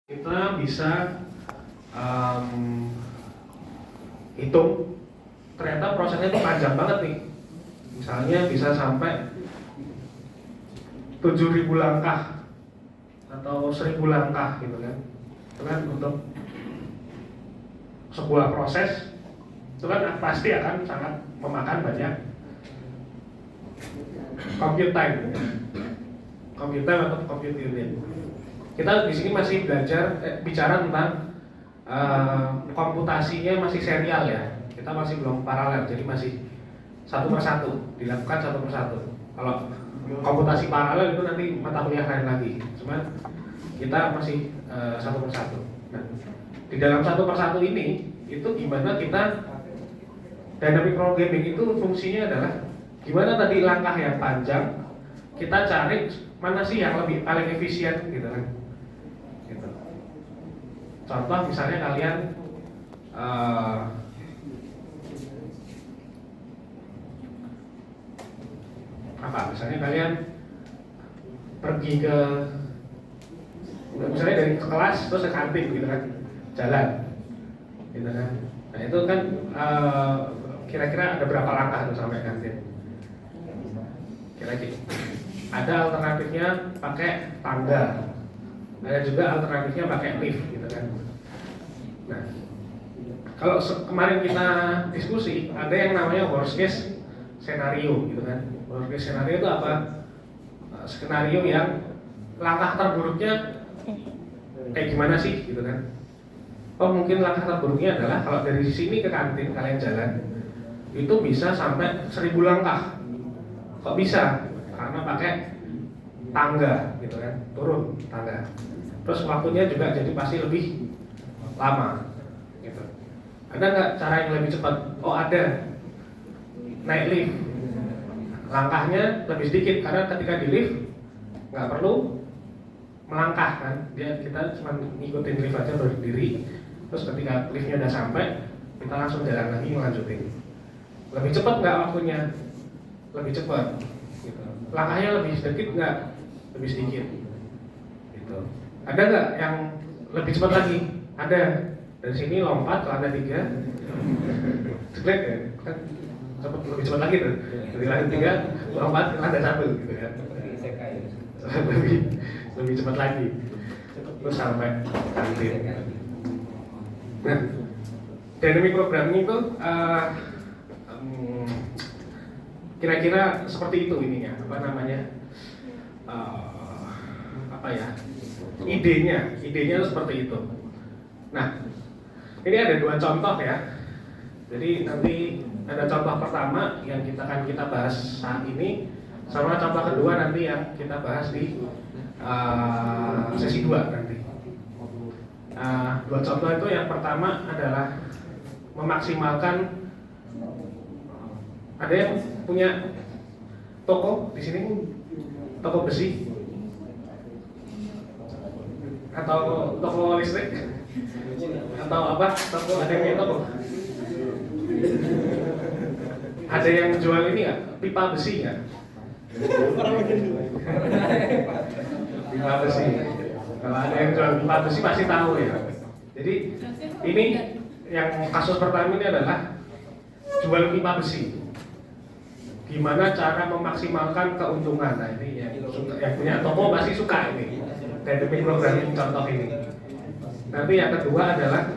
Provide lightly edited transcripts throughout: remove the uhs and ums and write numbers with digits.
kita bisa hitung ternyata prosesnya itu panjang banget nih. Misalnya bisa sampai 7.000 langkah atau 1.000 langkah gitu kan. Itu kan untuk sebuah proses itu kan pasti akan sangat memakan banyak compute time atau compute unit. Kita di sini masih belajar bicara tentang komputasinya masih serial ya. Kita masih belum paralel, jadi masih satu persatu dilakukan satu persatu. Kalau komputasi paralel itu nanti mata kuliah lain lagi. Cuman kita masih satu persatu. Nah, di dalam satu persatu ini itu gimana kita dynamic programming itu fungsinya adalah gimana tadi langkah yang panjang kita cari mana sih yang lebih paling efisien gitu kan. Gitu. Contoh misalnya kalian misalnya kalian pergi ke misalnya dari kelas terus ke kantin gitu kan, jalan gitu kan. Nah itu kan kira-kira ada berapa langkah tuh sampai kantin? Kira-kira ada alternatifnya pakai tangga, ada juga alternatifnya pakai lift gitu kan. Nah kalau kemarin kita diskusi ada yang namanya worst case scenario gitu kan. Worst case scenario itu apa? Skenario yang langkah terburuknya kayak gimana sih gitu kan. Oh mungkin langkah terburuknya adalah kalau dari sini ke kantin kalian jalan itu bisa sampai 1.000 langkah. Kok bisa? Karena pakai tangga gitu kan, turun tangga. Terus waktunya juga jadi pasti lebih lama gitu. Ada nggak cara yang lebih cepat? Oh ada, naik lift. Langkahnya lebih sedikit karena ketika di lift nggak perlu melangkah kan, kita cuma ngikutin lift aja berdiri. Terus ketika liftnya udah sampai kita langsung jalan lagi melanjutin. Lebih cepat nggak waktunya? Lebih cepat gitu. Langkahnya lebih sedikit nggak? Lebih sedikit gitu. Ada nggak yang lebih cepat lagi? Ada. Dari sini lompat ke lantai 3 ceklek ya kan, lebih cepat lagi tuh. Dari lantai 3 lompat ke lantai 1 gitu kan. lebih cepat lagi terus sampai kantin. Nah, dynamic programming itu kira-kira seperti itu ininya, apa namanya, idenya itu seperti itu. Nah, ini ada dua contoh ya. Jadi nanti ada contoh pertama yang kita bahas saat ini, sama contoh kedua nanti yang kita bahas di sesi 2 nanti. Dua contoh itu yang pertama adalah memaksimalkan. Ada yang punya toko di sini, toko besi atau toko listrik atau apa? Toko, ada yang punya toko? Ada yang jual ini nggak? Pipa besi nggak? Pipa besi. Kalau ada yang jual pipa besi pasti tahu ya. Jadi ini yang kasus pertama ini adalah jual pipa besi. Gimana cara memaksimalkan keuntungan? Nah ini yang punya toko pasti suka ini. Dynamic programming contoh ini. Nanti yang kedua adalah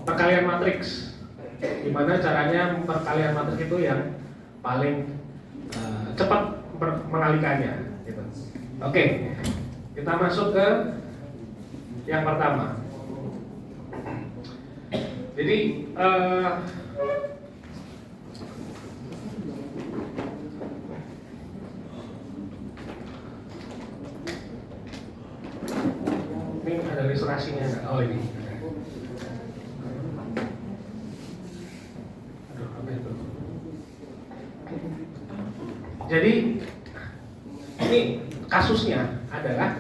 perkalian matriks. Gimana caranya perkalian matriks itu yang paling cepat mengalikannya gitu. Oke, kita masuk ke yang pertama. Jadi ini ada ilustrasinya nggak? Oh ini. Aduh, apa itu? Jadi ini kasusnya adalah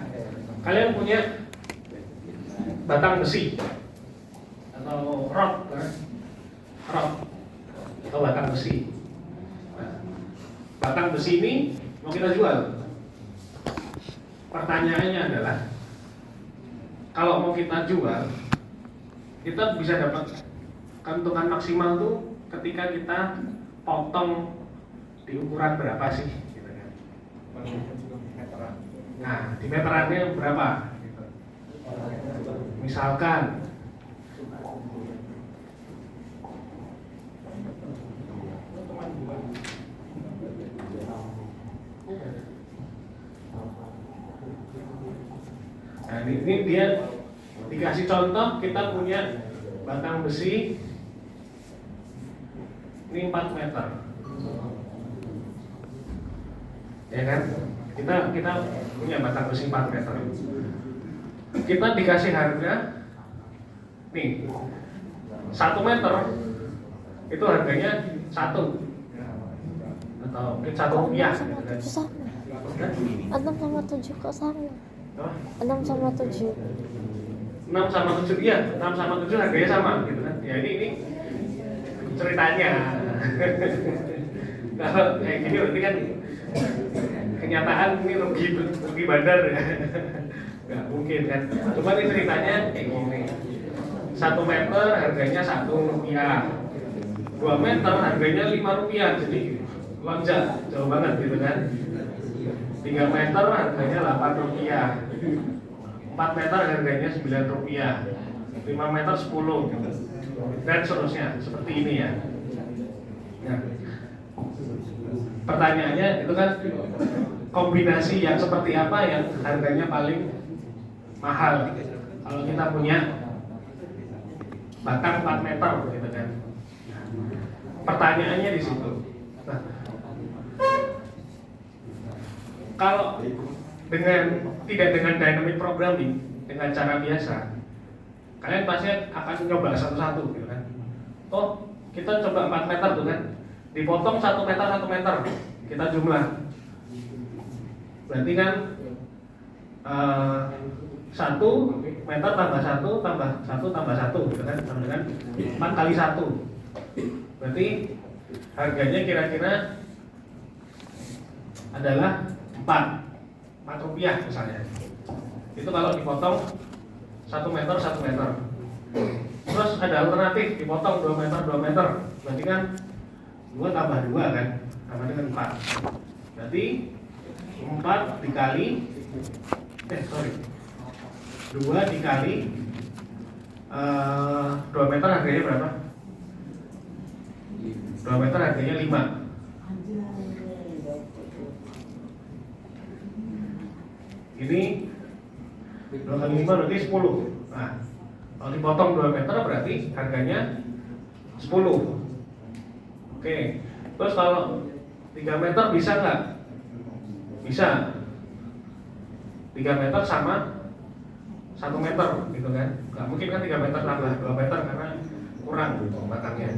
kalian punya batang besi atau rod atau batang besi. Nah, batang besi ini mau kita jual. Pertanyaannya adalah kalau mau kita jual, kita bisa dapat keuntungan maksimal tuh ketika kita potong di ukuran berapa sih, gitu kan? Nah, di meterannya berapa? Gitu. Misalkan nah, ini dia dikasih contoh, kita punya batang besi ini 4 meter, ya kan? Kita punya batang besi 4 meter. Kita dikasih harga nih 1 meter itu harganya 1 atau mungkin 1 rupiah. 6 sama 7 kok sama? 6 sama 7. 6 sama 7, iya 6 sama 7 harganya sama gitu kan. Ya ini ceritanya. Kalau kayak gini berarti kan kenyataan ini rugi bandar ya. Nggak mungkin kan. Cuma ini ceritanya kayak gini. 1 meter harganya 1 rupiah. 2 meter harganya 5 rupiah. Jadi lonjak jauh banget gitu kan. 3 meter harganya 8 rupiah. 4 meter harganya 9 rupiah. 5 meter 10 dan seterusnya seperti ini ya. Nah, pertanyaannya itu kan kombinasi yang seperti apa yang harganya paling mahal kalau kita punya batang 4 meter gitu kan. Pertanyaannya di situ. Nah, kalau tidak dengan dynamic programming, dengan cara biasa, kalian pasti akan coba satu-satu gitu kan. Oh, kita coba 4 meter tuh kan, dipotong 1 meter 1 meter, kita jumlah. Berarti kan 1 meter tambah 1 tambah 1 tambah 1 gitu kan, sama dengan 4 kali 1. Berarti harganya kira-kira adalah 4 rupiah misalnya. Itu kalau dipotong 1 meter 1 meter. Terus ada alternatif dipotong 2 meter 2 meter. Berarti kan 2 tambah 2 kan, sama dengan 4. Berarti 4 dikali 2 dikali 2 meter harganya berapa? 2 meter harganya 5. Ini 2 kali 5 berarti 10. Nah, kalau dipotong 2 meter berarti harganya 10. Oke. Terus kalau 3 meter bisa nggak? Bisa. 3 meter sama 1 meter gitu kan. Nggak mungkin kan 3 meter tambah 2 meter karena kurang batangnya.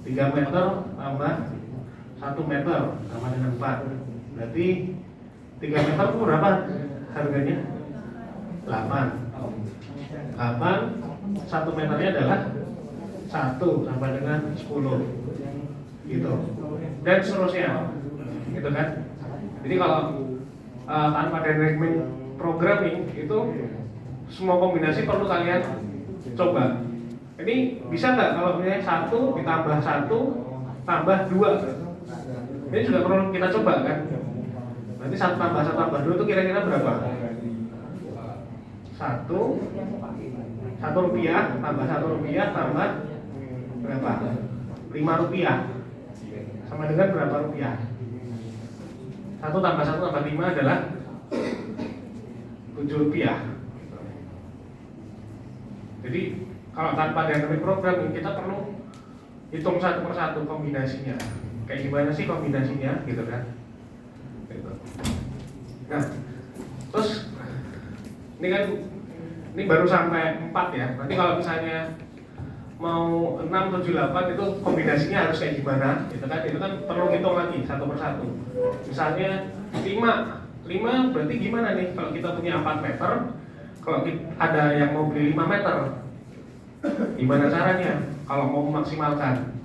3 meter tambah 1 meter sama dengan 4. Berarti 3 meter itu berapa harganya? 8. 1 meternya adalah 1 sama dengan 10 gitu. Dan seterusnya gitu kan. Jadi kalau tanpa dynamic programming itu semua kombinasi perlu kalian coba. Ini bisa nggak kalau misalnya 1 ditambah 1 tambah 2? Ini juga perlu kita coba kan. Nanti 1 tambah 1 tambah 2 itu kira-kira berapa? 1 rupiah tambah 1 rupiah tambah berapa? 5 rupiah. Sama dengan berapa rupiah? 1 tambah 1 tambah 5 adalah 7 rupiah. Jadi kalau tanpa dynamic programming kita perlu hitung satu persatu kombinasinya. Kayak gimana sih kombinasinya gitu kan? Gitu. Nah, terus ini baru sampai 4 ya. Nanti kalau misalnya mau 6, 7, 8 itu kombinasinya harus kayak gimana gitu kan. Itu kan perlu hitung lagi satu persatu. Misalnya 5 berarti gimana nih kalau kita punya 4 meter, kalau ada yang mau beli 5 meter, gimana caranya kalau mau memaksimalkan?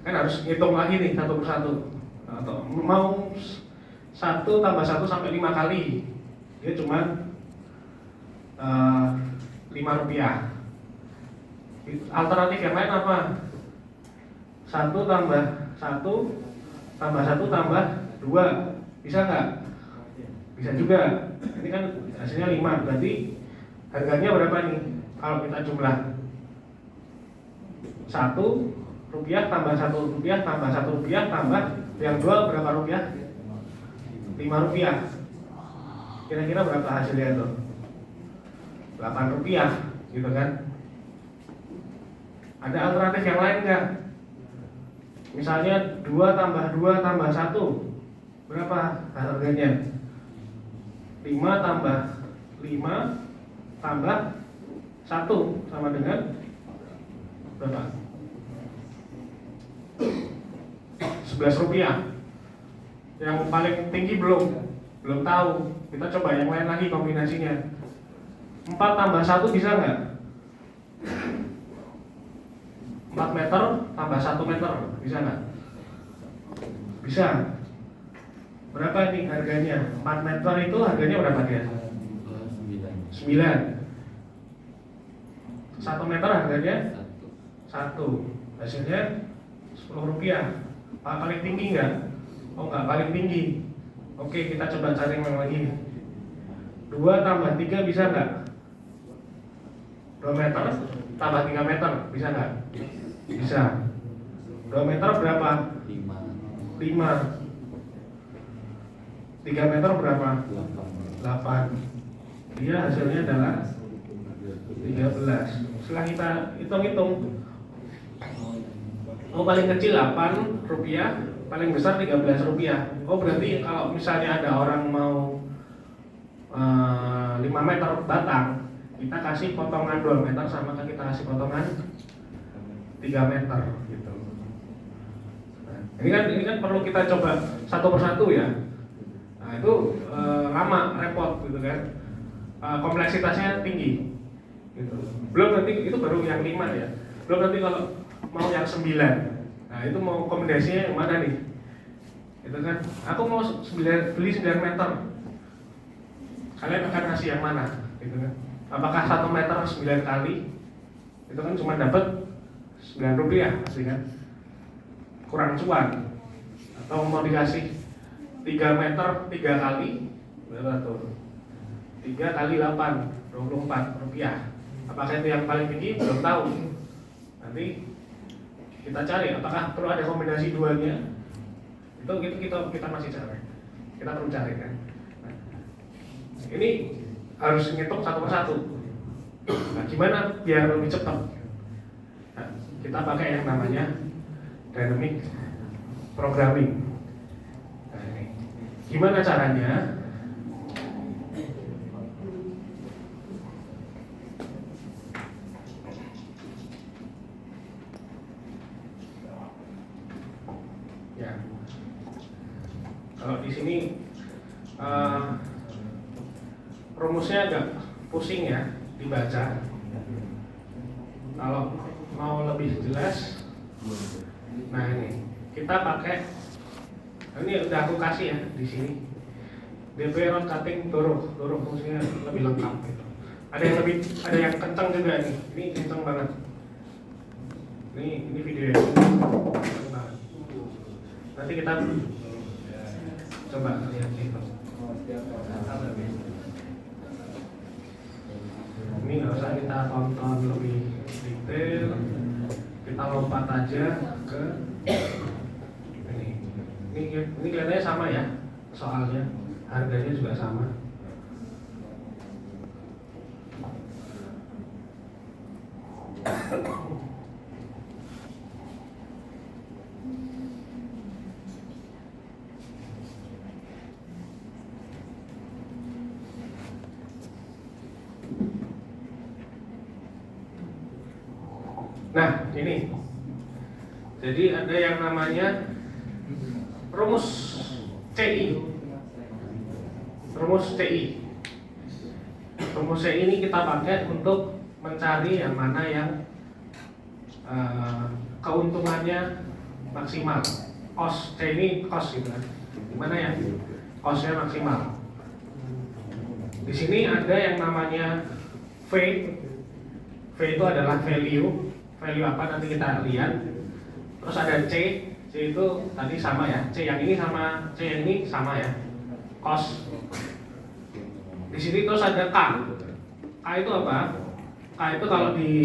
Kan harus hitung lagi nih satu persatu. Atau mau 1 tambah 1 sampai 5 kali, dia cuma Rp5. Alternatif yang lain apa? 1 tambah 1 tambah 1 tambah 2. Bisa nggak? Bisa juga. Ini kan hasilnya 5, berarti harganya berapa nih? Kalau kita jumlah 1 rupiah tambah 1 rupiah tambah 1 rupiah tambah yang jual berapa rupiah? 5 rupiah. Kira-kira berapa hasilnya tuh? 8 rupiah, gitu kan? Ada alternatif yang lain nggak? Misalnya 2 tambah 2 tambah 1 berapa harganya? 5 tambah 5 tambah 1 sama dengan berapa? 11 rupiah. Yang paling tinggi belum tahu. Kita coba yang lain lagi kombinasinya. 4 tambah 1 bisa nggak? 4 meter tambah 1 meter bisa nggak? Bisa. Berapa ini harganya? 4 meter itu harganya berapa dia? 9. 1 meter harganya 1. Hasilnya 10 rupiah. Paling tinggi nggak? Oh nggak paling tinggi. Oke, kita coba cari yang lagi. 2 tambah 3 bisa nggak? 2 meter tambah 3 meter bisa nggak? Bisa. 2 meter berapa? 5. 3 meter berapa? 8. Dia hasilnya adalah 13. Setelah kita hitung-hitung, oh paling kecil 8 rupiah, paling besar 13 rupiah. Oh berarti kalau misalnya ada orang mau 5 meter batang, kita kasih potongan 2 meter sama kita kasih potongan 3 meter gitu. Nah, ini kan perlu kita coba satu persatu ya. Nah itu lama, repot gitu kan. Kompleksitasnya tinggi gitu. Belum nanti itu baru yang 5 ya. Belum nanti kalau mau yang 9. Nah itu mau kombinasinya yang mana nih? Itu kan, aku mau beli 9 meter. Kalian akan kasih yang mana? Gitu kan? Apakah 1 meter 9 kali? Itu kan cuma dapat 9 rupiah pasti kan? Kurang cuan. Atau mau dikasih 3 meter 3 kali berapa tuh? 3 kali 8 24 rupiah. Apakah itu yang paling tinggi? Belum tahu. Nanti kita cari apakah perlu ada kombinasi duanya. Itu kita masih cari. Kita perlu cari kan. Nah, ini harus ngitung satu persatu. Nah, gimana biar lebih cepat? Nah, kita pakai yang namanya dynamic programming. Nah, ini. Gimana caranya? Ya, kalau di sini rumusnya agak pusing ya dibaca. Kalau mau lebih jelas, nah ini kita pakai, ini udah aku kasih ya di sini. DB road cutting Doro fungsinya lebih lengkap gitu. Ada yang kencang juga nih. Ini kencang banget. Ini video yang kencang banget. Nanti kita coba lihat itu. Ini nggak usah kita tonton lebih detail, kita lompat aja ke ini kelihatannya sama ya soalnya, harganya juga sama. Nah, ini. Jadi ada yang namanya rumus CI. Rumus CI. Rumus CI ini kita pakai untuk mencari yang mana yang keuntungannya maksimal. Cost, C ini cost gitu kan. Gimana ya? Costnya maksimal. Di sini ada yang namanya V. V itu adalah value. Value apa nanti kita lihat. Terus ada C. C itu tadi sama ya. C yang ini sama C yang ini sama ya. Cost. Di sini terus ada K. K itu apa? K itu kalau di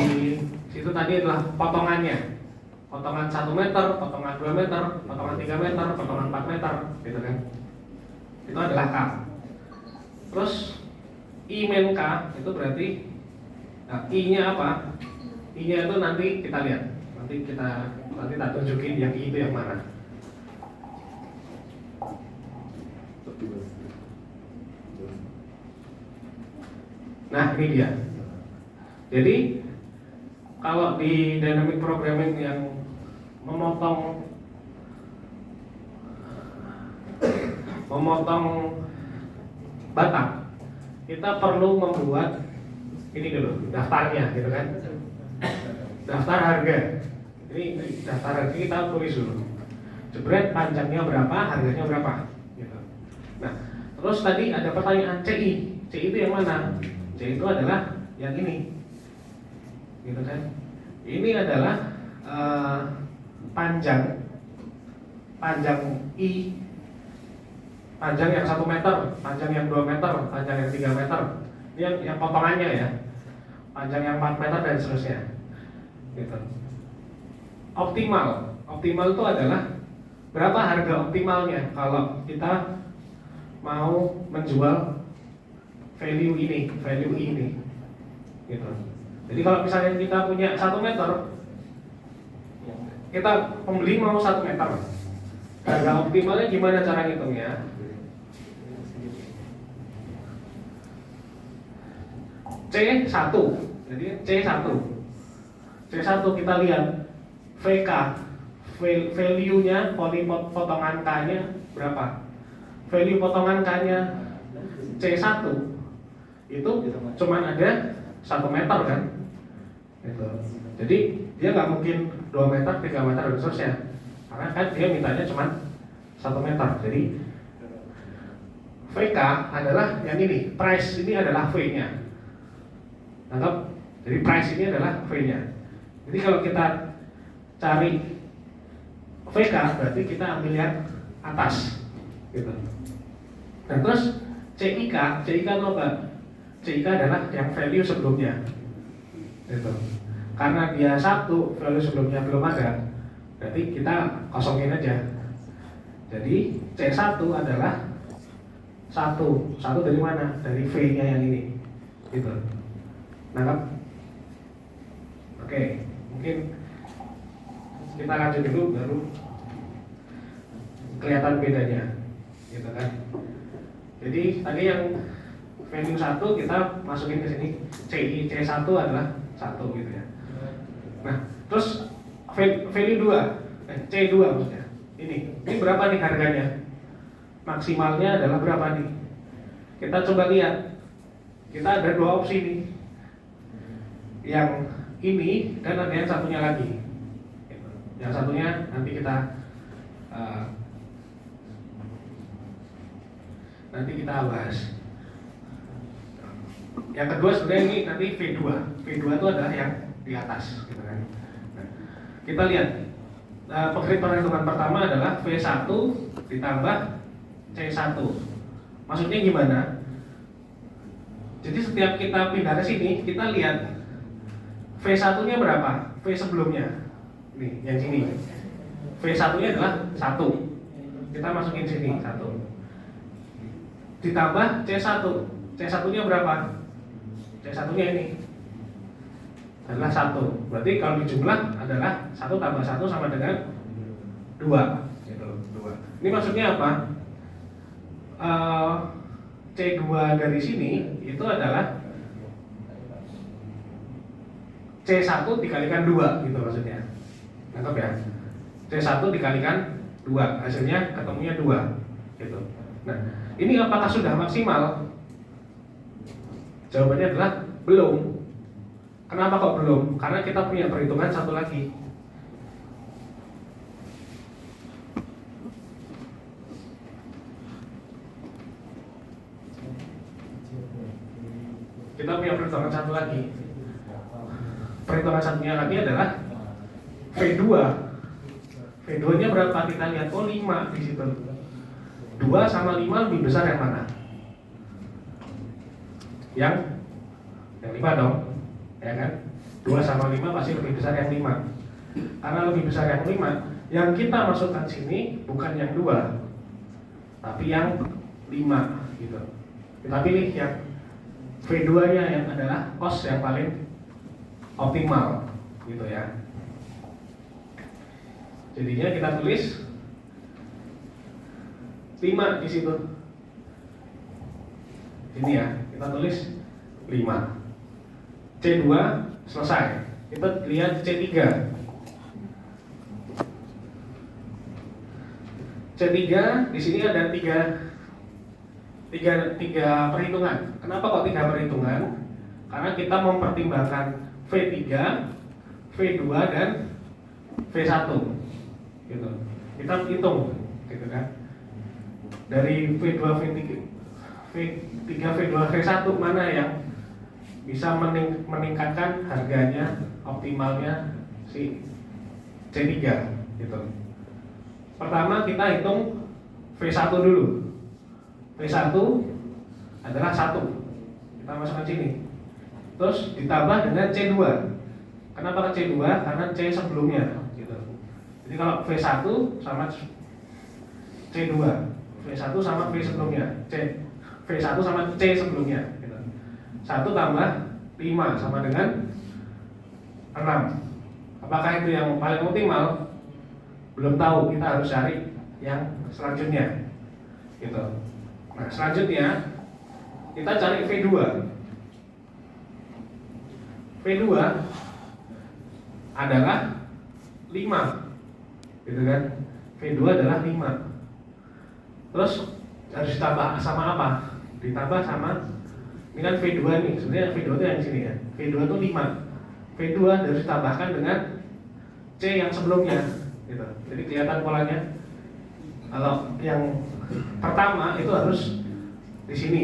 situ tadi adalah potongannya. Potongan 1 meter, potongan 2 meter, potongan 3 meter, potongan 4 meter, gitu kan. Itu adalah K. Terus I min K itu berarti I-nya apa? I-nya itu nanti kita lihat. Nanti tak tunjukin yang I itu yang mana. Nah, ini dia. Jadi kalau di dynamic programming yang memotong batang, kita perlu membuat ini dulu daftarnya, gitu kan? Daftar harga. Ini daftar harga kita tulis dulu. Jebret panjangnya berapa, harganya berapa, gitu. Nah, terus tadi ada pertanyaan CI. CI itu yang mana? CI itu adalah yang ini, gitu kan? Ini adalah panjang I, panjang yang 1 meter, panjang yang 2 meter, panjang yang 3 meter. Ini yang potongannya ya. Panjang yang 4 meter dan seterusnya, gitu. Optimal itu adalah berapa harga optimalnya kalau kita mau menjual value ini, gitu. Jadi kalau misalnya kita punya 1 meter, kita pembeli mau 1 meter, harga optimalnya gimana cara ngitungnya? C1, jadi C1 kita lihat VK, value-nya, potongan K-nya berapa? Value potongan K-nya C1 itu cuma ada 1 meter kan? Gitu. Jadi dia nggak mungkin 2 meter, 3 meter dan seterusnya, karena kan dia mintanya cuma 1 meter. Jadi VK adalah yang ini, price ini adalah V-nya. Anggap, jadi price ini adalah V-nya. Jadi kalau kita cari VK berarti kita ambil yang atas, gitu. Dan terus CIK itu apa? CIK adalah yang value sebelumnya, gitu. Karena dia 1, value sebelumnya belum ada, berarti kita kosongin aja. Jadi C1 adalah 1 dari mana? Dari V-nya yang ini, gitu. Nangkap? Oke, mungkin kita lanjut dulu baru kelihatan bedanya, gitu kan. Jadi tadi yang value 1 kita masukin ke sini, C1 adalah 1, gitu ya. Nah, terus value 2, C2 maksudnya. Ini berapa nih harganya? Maksimalnya adalah berapa nih? Kita coba lihat. Kita ada 2 opsi nih. Yang ini dan ada yang satunya lagi. Yang satunya nanti kita bahas. Yang kedua sebenarnya ini nanti V2. V2 itu adalah yang di atas, gitu kan. Nah, kita lihat perhitungan pertama adalah V1 ditambah C1. Maksudnya gimana? Jadi setiap kita pindah ke sini, kita lihat V1-nya berapa? V sebelumnya. Nih, yang sini. V1-nya adalah 1. Kita masukin sini 1. Ditambah C1. C1-nya berapa? C1-nya ini adalah 1. Berarti kalau dijumlah adalah 1 tambah 1 sama dengan 2, gitu, 2. Ini maksudnya apa? C2 dari sini itu adalah C1 dikalikan 2, gitu maksudnya. Nangkep ya? C1 dikalikan 2, hasilnya ketemunya 2, gitu. Nah, ini apakah sudah maksimal? Jawabannya adalah belum. Kenapa kok belum? Karena kita punya perhitungan satu lagi. kita punya perhitungan satu lagi. Perhitungan satunya lagi adalah V2. V2 nya berapa? Kita lihat, oh 5 di situ. 2 sama 5 lebih besar yang mana? Yang 5 dong, ya kan? 2 sama 5 pasti lebih besar yang 5. Karena lebih besar yang 5, yang kita masukkan sini bukan yang 2, tapi yang 5 gitu. Kita pilih yang V2 nya yang adalah cost yang paling optimal gitu ya. Jadinya kita tulis 5 di situ. Ini ya, kita tulis 5. C2 selesai. Kita lihat C3. C3 di sini ada tiga perhitungan. Kenapa kok 3 perhitungan? Karena kita mempertimbangkan V3, V2 dan V1 gitu. Kita hitung gitu kan. Dari V2, V3, V2, V1 mana yang bisa meningkatkan harganya, optimalnya si C3 gitu. Pertama kita hitung V1 dulu. V1 adalah 1. Kita masukkan sini. Terus ditambah dengan C2. Kenapa C2? Karena C sebelumnya gitu. Jadi kalau V1 sama C2, V1 sama V sebelumnya, V1 sama C sebelumnya gitu. 1 tambah 5 sama dengan 6. Apakah itu yang paling optimal? Belum tahu, kita harus cari yang selanjutnya gitu. Nah selanjutnya kita cari V2. V2 adalah 5 gitu kan. V2 adalah 5. Terus harus ditambah sama apa? Ditambah sama, ini kan V2 nih, sebenarnya V2 itu yang sini ya. V2 itu 5. V2 harus ditambahkan dengan C yang sebelumnya gitu. Jadi kelihatan polanya. Kalau yang pertama itu harus di sini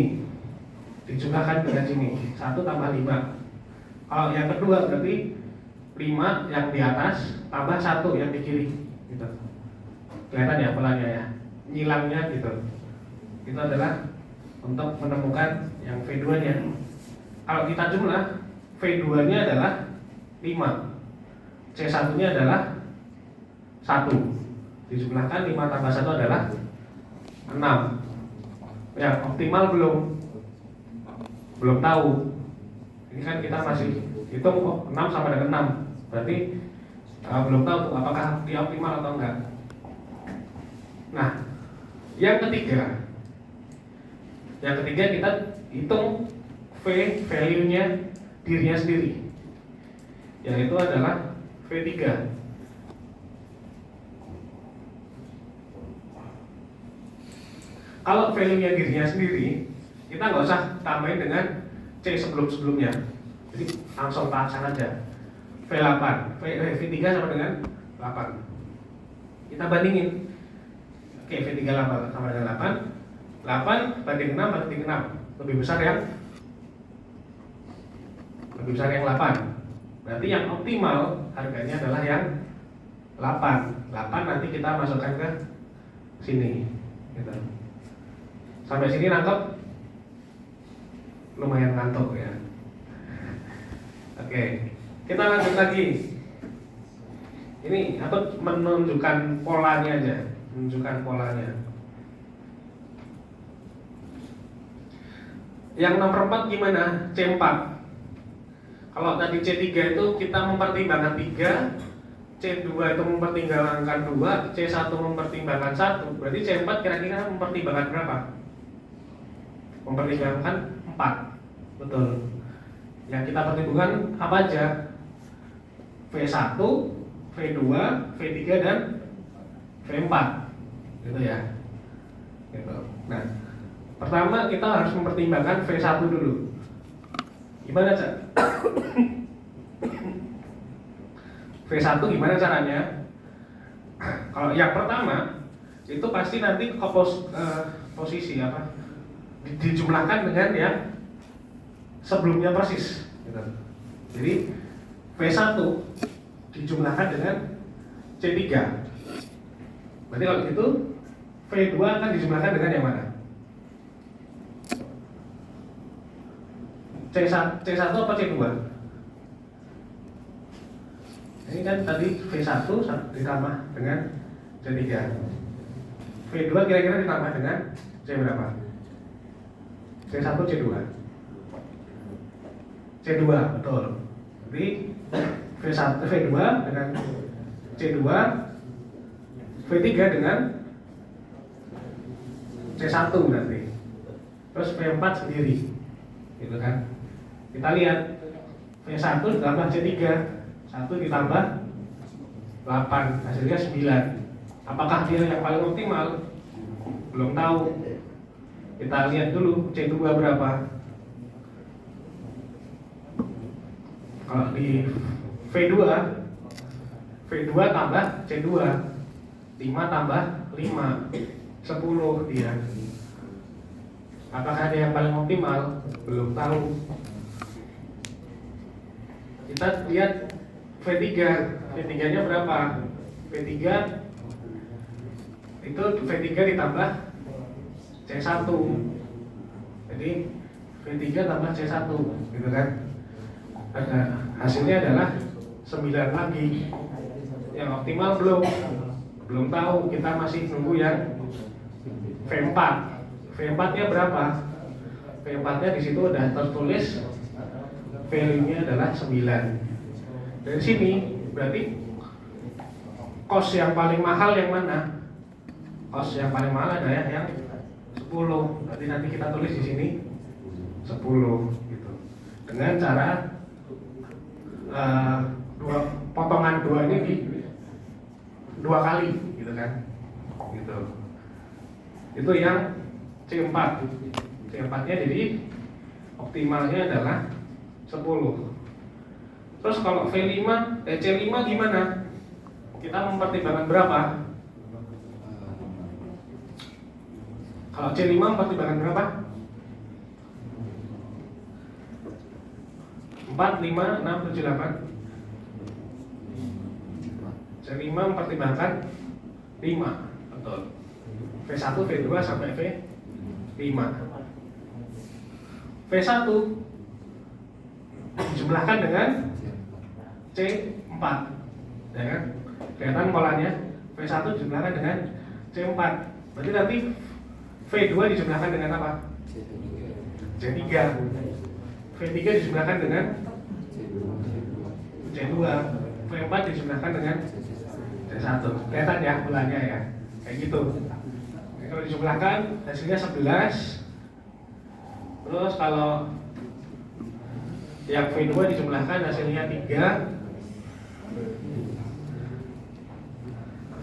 dijumlahkan dengan sini, 1 tambah 5. Kalau yang kedua berarti 5 yang di atas tambah 1 yang di kiri gitu. Kelihatan ya polanya ya, nyilangnya gitu. Itu adalah untuk menemukan yang V2 nya. Kalau kita jumlah, V2 nya adalah 5, C1 nya adalah 1. Dijumlahkan 5 tambah 1 adalah 6. Ya optimal belum? Belum tahu. Ini kan kita masih hitung kok 6 sama dengan 6. Berarti belum tahu tuh, apakah dia optimal atau enggak. Nah, yang ketiga kita hitung V value-nya dirinya sendiri, yaitu adalah V3. Kalau value-nya dirinya sendiri, kita nggak usah tambahin dengan C sebelum-sebelumnya. Jadi langsung paksakan aja. V8, V3 sama dengan 8. Kita bandingin. Oke, V3 sama dengan 8. 8 banding 6 banding 6. Lebih besar yang 8. Berarti yang optimal harganya adalah yang 8. 8 nanti kita masukkan ke sini gitu. Sampai sini nangkep? Lumayan ngantuk ya. Oke, kita lanjut lagi. Ini atau menunjukkan polanya aja, menunjukkan polanya. Yang nomor 4 gimana? C4. Kalau tadi C3 itu kita mempertimbangkan 3, C2 itu mempertimbangkan 2, C1 mempertimbangkan 1. Berarti C4 kira-kira mempertimbangkan berapa? Mempertimbangkan 4. Betul. Yang kita pertimbangkan apa aja? V1, V2, V3 dan V4. Gitu ya. Gitu. Nah, pertama kita harus mempertimbangkan V1 dulu. Gimana Cak? V1 gimana caranya? Kalau yang pertama itu pasti nanti posisi apa? Dijumlahkan dengan yang sebelumnya persis gitu. Jadi V1 dijumlahkan dengan C3. Berarti kalau gitu V2 akan dijumlahkan dengan yang mana? C1 apa C2? Ini kan tadi V1 ditambah dengan C3. V2 kira-kira ditambah dengan C berapa? C1, C2. C2, betul. Jadi V2 dengan C2, V3 dengan C1 nanti. Terus V4 sendiri. Gitu kan. Kita lihat V1 ditambah C3, 1 ditambah 8, hasilnya 9. Apakah dia yang paling optimal? Belum tahu. Kita lihat dulu C2 berapa. Kalau di V2 tambah C2, 5 tambah 5, 10 dia. Apakah dia yang paling optimal? Belum tahu. Kita lihat V3-nya berapa? V3 itu V3 ditambah C1. Jadi V3 tambah C1 gitu kan. Hasilnya adalah 9 lagi. Yang optimal belum tahu, kita masih nunggu yang V4. V4-nya berapa? V4-nya di situ udah tertulis value-nya adalah 9. Dari sini berarti cost yang paling mahal yang mana? Cost yang paling mahal adalah yang 10. Berarti nanti kita tulis di sini 10 gitu. Dengan cara potongan 2 ini di 2 kali gitu kan. Gitu. Itu yang C4. C4-nya jadi optimalnya adalah 10. Terus kalau C5 gimana? Kita mempertimbangkan berapa? Kalau C5 mempertimbangkan berapa? 4, 5, 6, 7, 8. C5 mempertimbangkan 5. Betul. V1, V2 sampai V5. V1 dijumlahkan dengan C4. Ya kan? Kelihatan polanya. V1 dijumlahkan dengan C4. Berarti nanti V2 dijumlahkan dengan apa? C3. V3 dijumlahkan dengan C2. V4 dijumlahkan dengan C1. Kelihatan ya polanya ya. Kayak gitu. Kalau dijumlahkan hasilnya 11. Terus kalau yang V2 dijumlahkan hasilnya 3.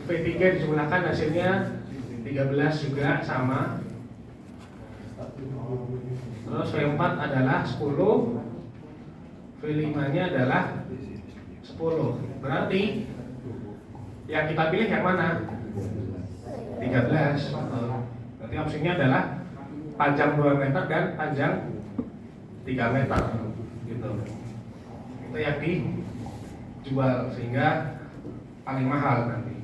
V3 dijumlahkan hasilnya 13 juga sama. Terus V4 adalah 10. V5-nya adalah 10. Berarti yang kita pilih yang mana? 13. Berarti opsinya adalah panjang 2 meter dan panjang 3 meter gitu. Itu yang dijual sehingga paling mahal nanti.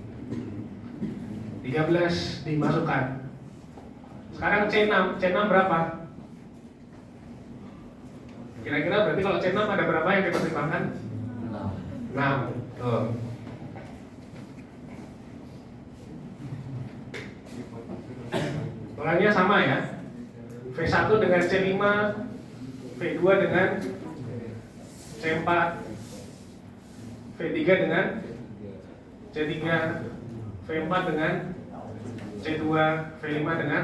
13 dimasukkan. Sekarang C6 berapa? Kira-kira berarti kalau C6 ada berapa yang dipertimbangkan? 6. Tuh. Polanya sama ya. V1 dengan C5, V2 dengan C4, V3 dengan C3, V4 dengan C2, V5 dengan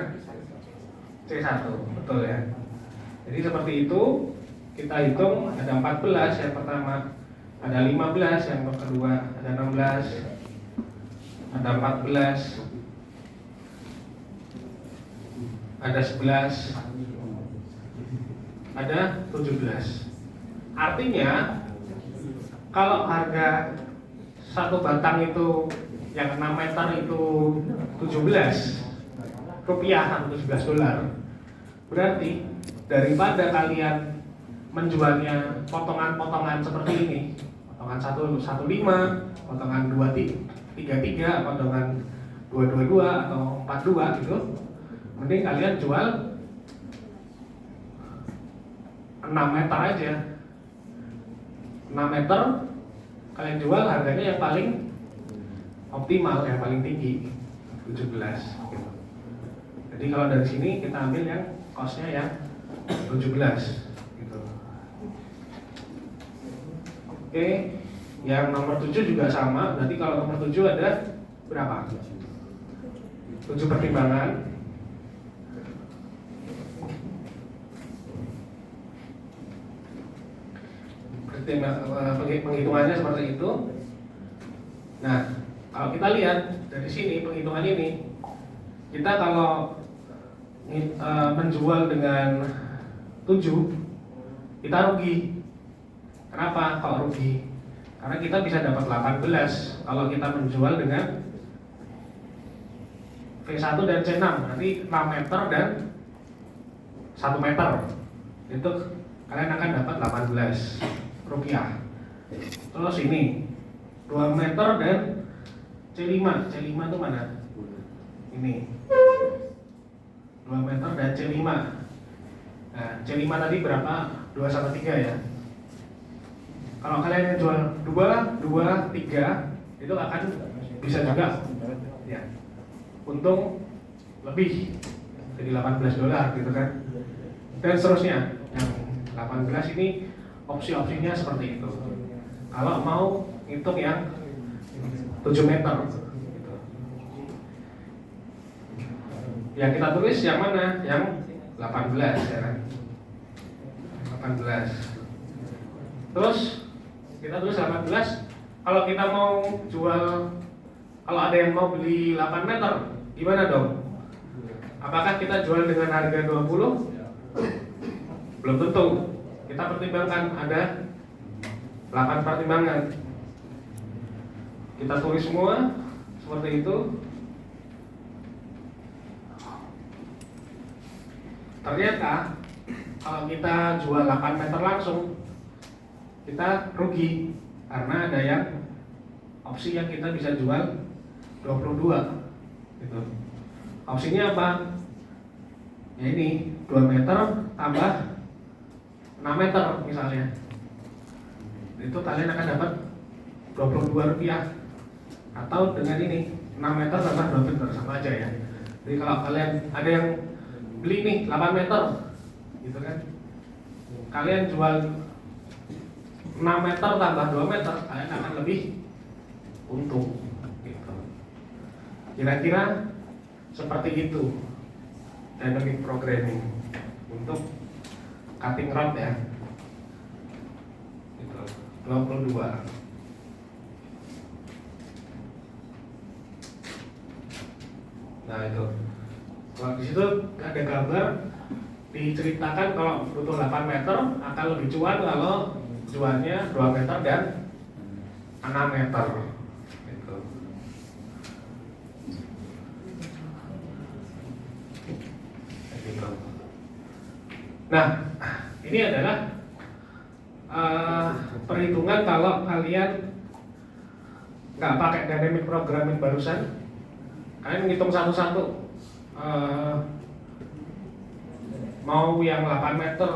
C1. Betul ya. Jadi seperti itu. Kita hitung ada 14 yang pertama, ada 15 yang kedua, ada 16, ada 14, ada 11, ada 17. Artinya kalau harga satu batang itu yang 6 meter itu 17 rupiah atau 17 dolar, berarti daripada kalian menjualnya potongan-potongan seperti ini, potongan 115, potongan 233, potongan 222 atau 42 gitu, mending kalian jual 6 meter aja. 6 meter kalian jual harganya yang paling optimal, yang paling tinggi 17 gitu. Jadi kalau dari sini kita ambil yang costnya yang 17 gitu. Oke, yang nomor 7 juga sama. Berarti kalau nomor 7 ada berapa? 7 pertimbangan. Penghitungannya seperti itu. Nah, kalau kita lihat dari sini penghitungan ini, kita kalau menjual dengan 7, kita rugi. Kenapa kalau rugi? Karena kita bisa dapat 18 kalau kita menjual dengan V1 dan C6, nanti 6 meter dan 1 meter. Itu kalian akan dapat 18 rupiah. Terus ini 2 meter dan C5. C5 itu mana? Ini 2 meter dan C5. Nah, C5 tadi berapa? 2/3 ya. Kalau kalian jual 2, 2, 3, itu akan bisa juga ya, untung lebih, jadi $18 gitu kan. Dan seterusnya. Yang 18 ini opsi-opsinya seperti itu. Kalau mau hitung yang 7 meter gitu. Ya kita tulis yang mana? Yang 18 ya kan? 18. Terus kita tulis 18. Kalau kita mau jual, kalau ada yang mau beli 8 meter, gimana dong? Apakah kita jual dengan harga 20? Belum tentu. Kita pertimbangkan, ada 8 pertimbangan. Kita tulis semua seperti itu. Ternyata kalau kita jual 8 meter langsung, kita rugi karena ada yang opsi yang kita bisa jual 22 gitu. Opsinya apa? Ya ini 2 meter tambah 6 meter misalnya. Itu kalian akan dapat 22 rupiah. Atau dengan ini 6 meter tambah 2 meter, sama aja ya. Jadi kalau kalian ada yang beli nih 8 meter gitu kan, kalian jual 6 meter tambah 2 meter, kalian akan lebih untung gitu. Kira-kira seperti itu dynamic programming untuk cutting rod ya gitu, 22. Nah itu, kalau di situ ada gambar diceritakan kalau butuh 8 meter akan lebih cuan kalau jualnya 2 meter dan 6 meter gitu. Nah, ini adalah perhitungan kalau kalian nggak pakai dynamic programming barusan, kalian ngitung satu-satu. Mau yang 8 meter,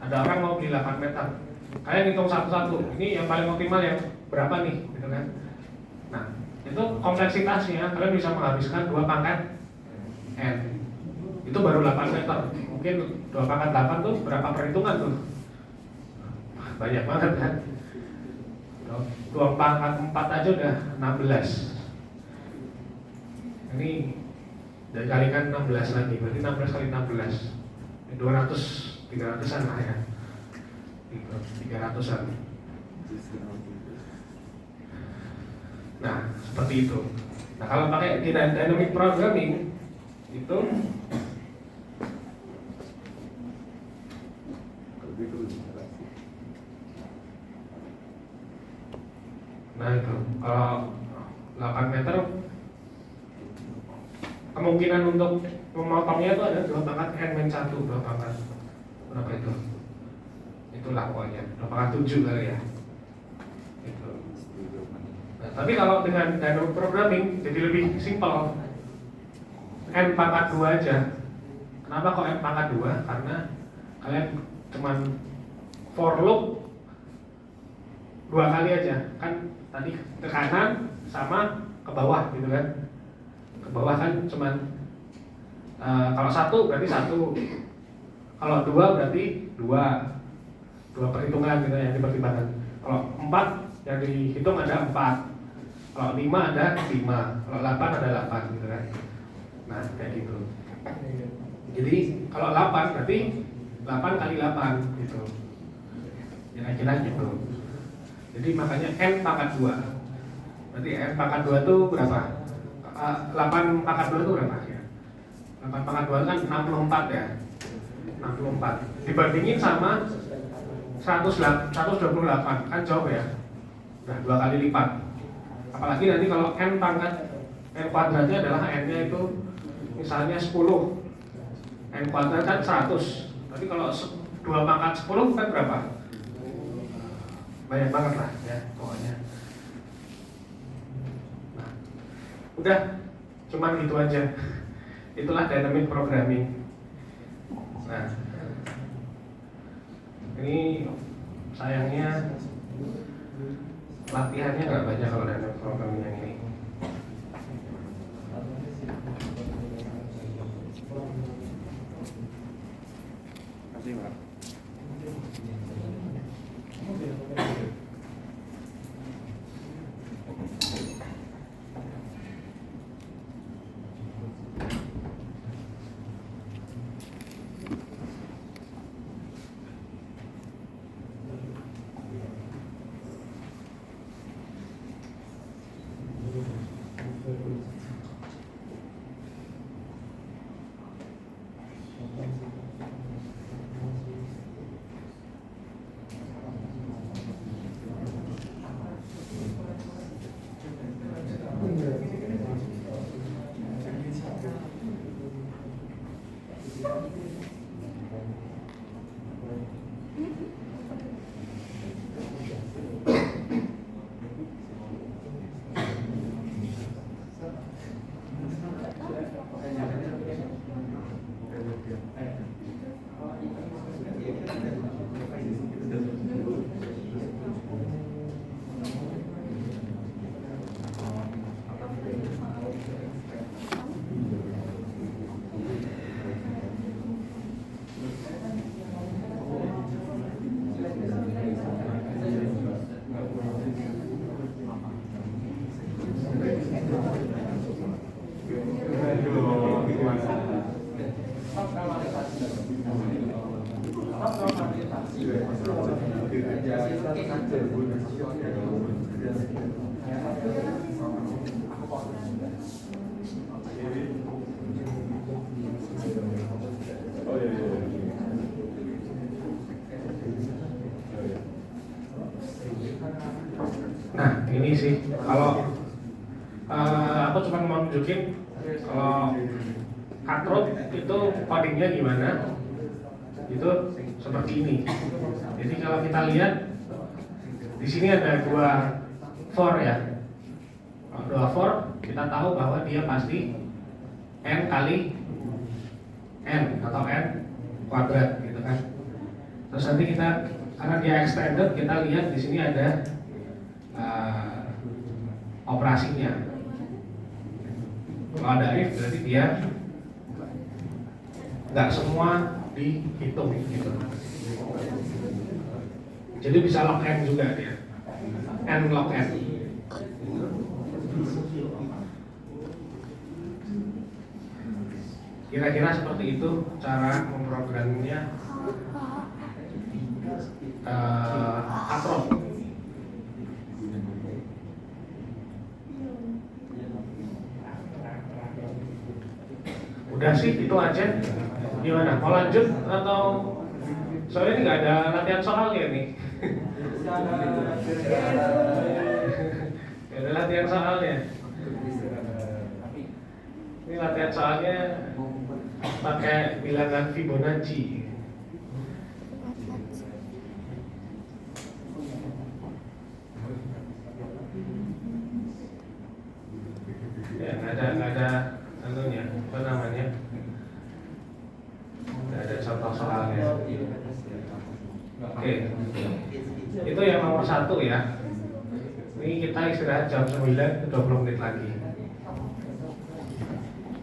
ada orang mau beli 8 meter, kalian hitung satu-satu. Ini yang paling optimal yang berapa nih, gitu kan? Nah, itu kompleksitasnya kalian bisa menghabiskan 2 pangkat n. Itu baru 8 meter. Mungkin 2 pangkat 8 tuh berapa perhitungan tuh? Banyak banget kan? 2 pangkat 4 aja udah 16. Ini dan kalikan 16 lagi, berarti 16 kali 16 200, 300-an lah ya, 300-an. Nah, seperti itu. Nah, kalau pakai dynamic programming itu nah itu kalau 8 meter kemungkinan untuk memotongnya itu ada 2 pangkat n-1, 2 pangkat berapa itu? itulah pokoknya 2 pangkat 7 kali ya gitu. Nah, tapi kalau dengan dynamic programming jadi lebih simpel, n pangkat 2 aja. Kenapa kok n pangkat 2? Karena kalian cuman for loop 2 kali aja kan, tadi ke kanan sama ke bawah gitu kan. Ke bawah kan cuman kalau 1 berarti 1, kalau 2 berarti 2 perhitungan gitu yang dipertimbangkan. Kalau 4 yang dihitung ada 4, kalau 5 ada 5, kalau 8 ada 8 gitu kan. Nah kayak gitu. Jadi kalau 8 berarti 8 kali 8 gitu, kira-kira gitu. Jadi makanya n pangkat 2. Berarti n pangkat 2 itu berapa? 8 pangkat 2 itu berapa ya? 8 pangkat 2 kan 64 ya. 64 dibandingin sama 128 kan jauh ya. Udah 2 kali lipat. Apalagi nanti kalau n pangkat n kuadratnya adalah n-nya itu misalnya 10. N kuadrat kan 100. Tapi kalau 2 pangkat 10 kan berapa? Banyak banget lah ya pokoknya. Nah, udah cuman gitu aja. Itulah dynamic programming. Nah, ini sayangnya latihannya nggak banyak kalau dynamic programming yang ini. Terima kasih, Pak. Nah ini sih kalau aku cuma mau nunjukin kalau Katrot itu codingnya gimana, itu seperti ini. Jadi kalau kita lihat di sini ada 2 for ya. Kalau 2 for kita tahu bahwa dia pasti n kali n atau n kuadrat gitu kan. Terus nanti kita karena dia extended kita lihat di sini ada operasinya. Kalau ada if berarti dia nggak semua dihitung gitu. Jadi bisa log n juga dia, n log n. Kira-kira seperti itu cara memprogramnya Katrot. Udah sih itu aja. Gimana? Mau lanjut atau soalnya ini nggak ada latihan soalnya nih. Gak ada latihan soalnya. Ini latihan soalnya pakai bilangan Fibonacci. Ya, nggak ada tentunya apa namanya, nggak ada contoh soalnya. Oke, itu yang nomor 1 ya. Ini kita istirahat jam 9, 20 menit lagi.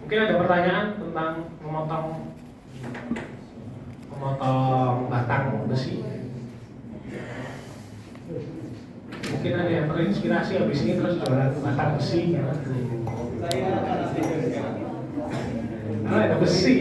Mungkin ada pertanyaan tentang memotong batang besi. Mungkin ada yang terinspirasi habis ini terus jualan batang besi ya. Karena ada besi.